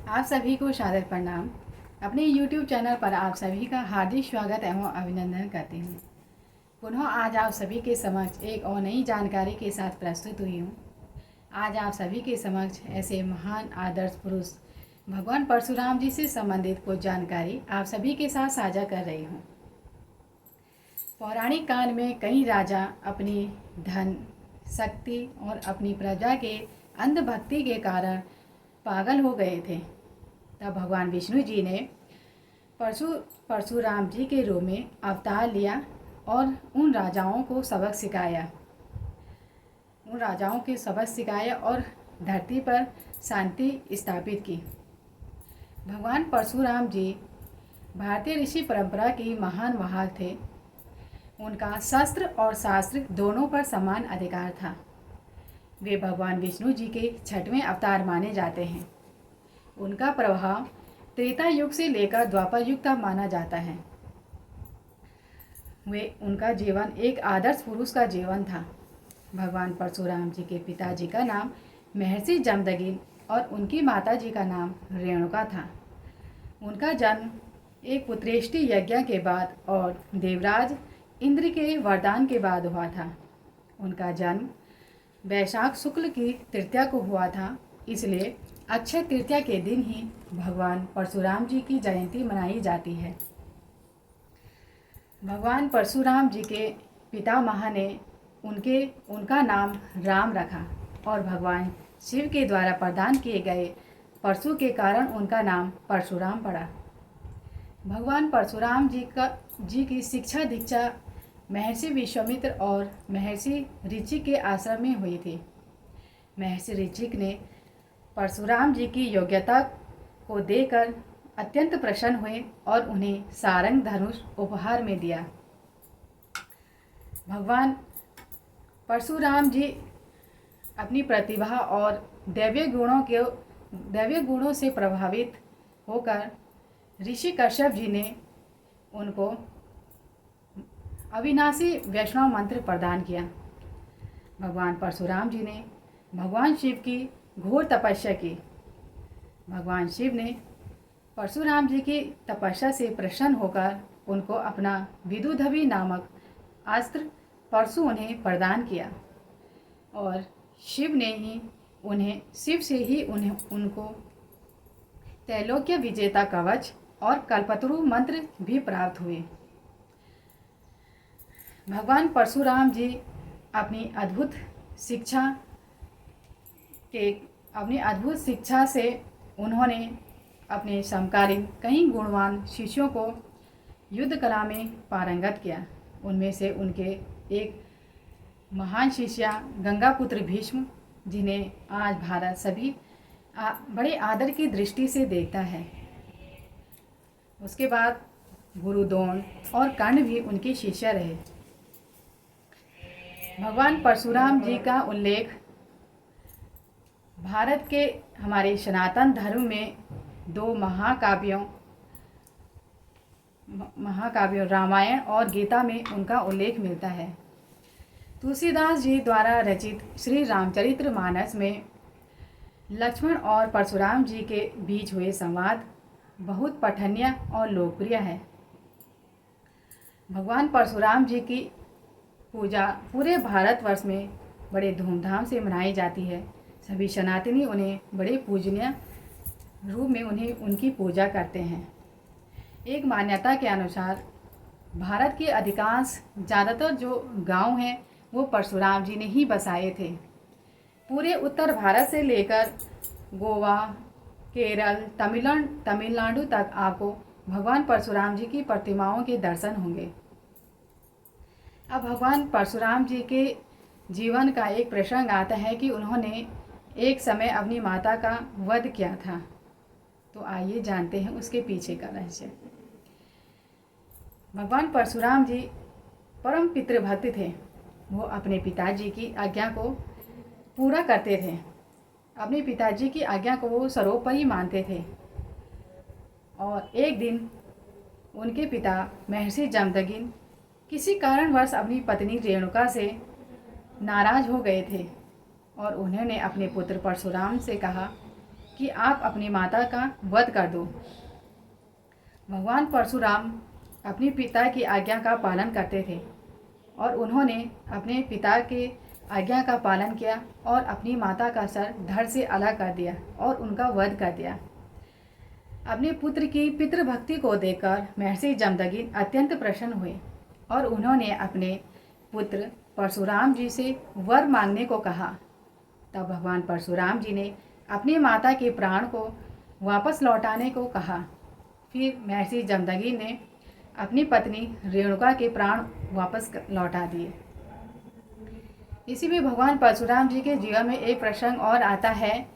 आप सभी को सादर प्रणाम। अपने YouTube चैनल पर आप सभी का हार्दिक स्वागत एवं अभिनंदन करती हूँ। पुनः आज आप सभी के समक्ष एक और नई जानकारी के साथ प्रस्तुत हुई हूँ। आज आप सभी के समक्ष ऐसे महान आदर्श पुरुष भगवान परशुराम जी से संबंधित कुछ जानकारी आप सभी के साथ साझा कर रही हूँ। पौराणिक काल में कई राजा अपनी धन, शक्ति और अपनी प्रजा के अंधभक्ति के कारण पागल हो गए थे। तब भगवान विष्णु जी ने परशुराम जी के रूप में अवतार लिया और उन राजाओं को सबक सिखाया और धरती पर शांति स्थापित की। भगवान परशुराम जी भारतीय ऋषि परंपरा की महान वाहक थे। उनका शस्त्र और शास्त्र दोनों पर समान अधिकार था। वे भगवान विष्णु जी के 6वें अवतार माने जाते हैं। उनका प्रभाव त्रेता युग से लेकर द्वापर युग तक माना जाता है। उनका जीवन एक आदर्श पुरुष का जीवन था। भगवान परशुराम जी के पिताजी का नाम महर्षि जमदग्नि और उनकी माता जी का नाम रेणुका था। उनका जन्म एक पुत्रेष्टि यज्ञ के बाद और देवराज इंद्र के वरदान के बाद हुआ था। उनका जन्म वैशाख शुक्ल की तृतीया को हुआ था, इसलिए अक्षय तृतीया के दिन ही भगवान परशुराम जी की जयंती मनाई जाती है। भगवान परशुराम जी के पितामह ने उनका नाम राम रखा और भगवान शिव के द्वारा प्रदान किए गए परशु के कारण उनका नाम परशुराम पड़ा। भगवान परशुराम जी की शिक्षा दीक्षा महर्षि विश्वामित्र और महर्षि ऋचिक के आश्रम में हुई थी। महर्षि ऋचिक ने परशुराम जी की योग्यता को देखकर अत्यंत प्रसन्न हुए और उन्हें सारंग धनुष उपहार में दिया। भगवान परशुराम जी अपनी प्रतिभा और दैवीय गुणों से प्रभावित होकर ऋषि कश्यप जी ने उनको अविनाशी वैष्णव मंत्र प्रदान किया। भगवान परशुराम जी ने भगवान शिव की घोर तपस्या की। भगवान शिव ने परशुराम जी की तपस्या से प्रसन्न होकर उनको अपना विदुधवी नामक अस्त्र परशु उन्हें प्रदान किया और शिव से ही उनको त्रैलोक्य विजेता कवच और कल्पतरु मंत्र भी प्राप्त हुए। भगवान परशुराम जी अपनी अद्भुत शिक्षा से उन्होंने अपने समकालीन कई गुणवान शिष्यों को युद्ध कला में पारंगत किया। उनमें से उनके एक महान शिष्या गंगापुत्र भीष्म, जिन्हें आज भारत सभी बड़े आदर की दृष्टि से देखता है। उसके बाद गुरु द्रोण और कर्ण भी उनके शिष्य रहे। भगवान परशुराम जी का उल्लेख भारत के हमारे सनातन धर्म में दो महाकाव्यों रामायण और गीता में उनका उल्लेख मिलता है। तुलसीदास जी द्वारा रचित श्री रामचरितमानस में लक्ष्मण और परशुराम जी के बीच हुए संवाद बहुत पठनीय और लोकप्रिय है। भगवान परशुराम जी की पूजा पूरे भारतवर्ष में बड़े धूमधाम से मनाई जाती है। सभी सनातनी उन्हें बड़े पूजनीय रूप में उनकी पूजा करते हैं। एक मान्यता के अनुसार भारत के अधिकांश ज़्यादातर जो गांव हैं वो परशुराम जी ने ही बसाए थे। पूरे उत्तर भारत से लेकर गोवा, केरल, तमिलनाडु तक आपको भगवान परशुराम जी की प्रतिमाओं के दर्शन होंगे। अब भगवान परशुराम जी के जीवन का एक प्रसंग आता है कि उन्होंने एक समय अपनी माता का वध किया था। तो आइए जानते हैं उसके पीछे का रहस्य। भगवान परशुराम जी परम पितृभक्त थे। वो अपने पिताजी की आज्ञा को पूरा करते थे। अपने पिताजी की आज्ञा को वो सर्वोपरि मानते थे। और एक दिन उनके पिता महर्षि जमदग्नि किसी कारणवश अपनी पत्नी रेणुका से नाराज हो गए थे और उन्होंने अपने पुत्र परशुराम से कहा कि आप अपनी माता का वध कर दो। भगवान परशुराम अपने पिता की आज्ञा का पालन करते थे और उन्होंने अपने पिता के आज्ञा का पालन किया और अपनी माता का सर धड़ से अलग कर दिया और उनका वध कर दिया। अपने पुत्र की पितृभक्ति को देखकर महर्षि जमदग्नि अत्यंत प्रसन्न हुए और उन्होंने अपने पुत्र परशुराम जी से वर मांगने को कहा। तब भगवान परशुराम जी ने अपनी माता के प्राण को वापस लौटाने को कहा। फिर महर्षि जमदग्नि ने अपनी पत्नी रेणुका के प्राण वापस लौटा दिए। इसी में भगवान परशुराम जी के जीवन में एक प्रसंग और आता है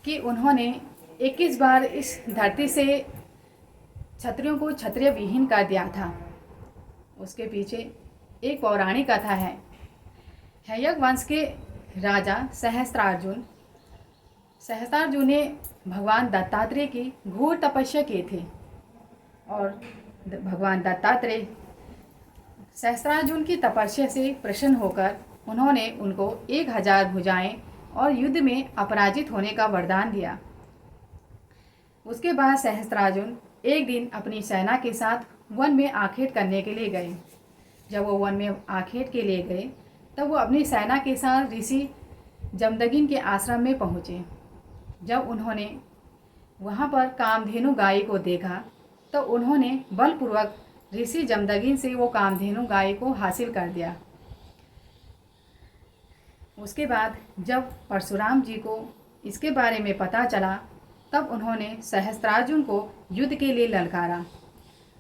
कि उन्होंने 21 बार इस धरती से क्षत्रियों को क्षत्रिय विहीन कर दिया था। उसके पीछे एक पौराणिक कथा है। हैयक वंश के राजा सहस्त्रार्जुन ने भगवान दत्तात्रेय की घोर तपस्या की थी और भगवान दत्तात्रेय सहस्त्रार्जुन की तपस्या से प्रसन्न होकर उन्होंने उनको 1000 भुजाएं और युद्ध में अपराजित होने का वरदान दिया। उसके बाद सहस्त्रार्जुन एक दिन अपनी सेना के साथ वन में आखेट करने के लिए गए। जब वो वन में आखेट के लिए गए तब वो अपनी सेना के साथ ऋषि जमदग्नि के आश्रम में पहुँचे। जब उन्होंने वहाँ पर कामधेनु गाय को देखा तो उन्होंने बलपूर्वक ऋषि जमदग्नि से वो कामधेनु गाय को हासिल कर दिया। उसके बाद जब परशुराम जी को इसके बारे में पता चला तब उन्होंने सहस्त्रार्जुन को युद्ध के लिए ललकारा।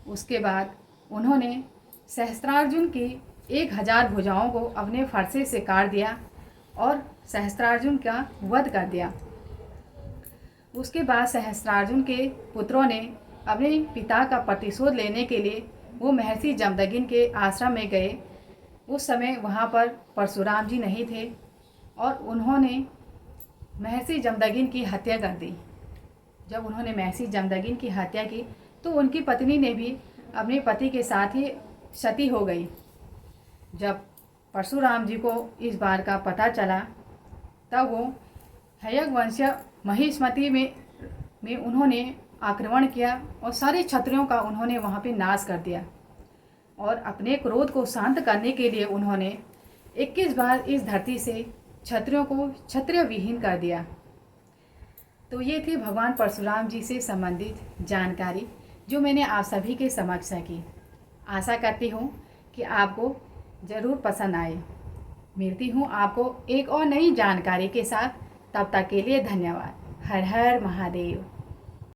उसके बाद उन्होंने सहस्त्रार्जुन की 1000 भुजाओं को अपने फरसे से काट दिया और सहस्त्रार्जुन का वध कर दिया। उसके बाद सहस्त्रार्जुन के पुत्रों ने अपने पिता का प्रतिशोध लेने के लिए वो महर्षि जमदग्नि के आश्रम में गए। उस समय वहाँ पर परशुराम जी नहीं थे और उन्होंने महर्षि जमदग्नि की हत्या कर दी। जब उन्होंने महर्षि जमदग्नि की हत्या की तो उनकी पत्नी ने भी अपने पति के साथ ही सती हो गई। जब परशुराम जी को इस बार का पता चला तब वो हैयक वंशीय महिष्मति में उन्होंने आक्रमण किया और सारे क्षत्रियों का उन्होंने वहाँ पे नाश कर दिया और अपने क्रोध को शांत करने के लिए उन्होंने 21 बार इस धरती से क्षत्रियों को क्षत्रिय विहीन कर दिया। तो ये थी भगवान परशुराम जी से संबंधित जानकारी जो मैंने आप सभी के समक्ष की। आशा करती हूँ कि आपको ज़रूर पसंद आए। मिलती हूँ आपको एक और नई जानकारी के साथ। तब तक के लिए धन्यवाद। हर हर महादेव।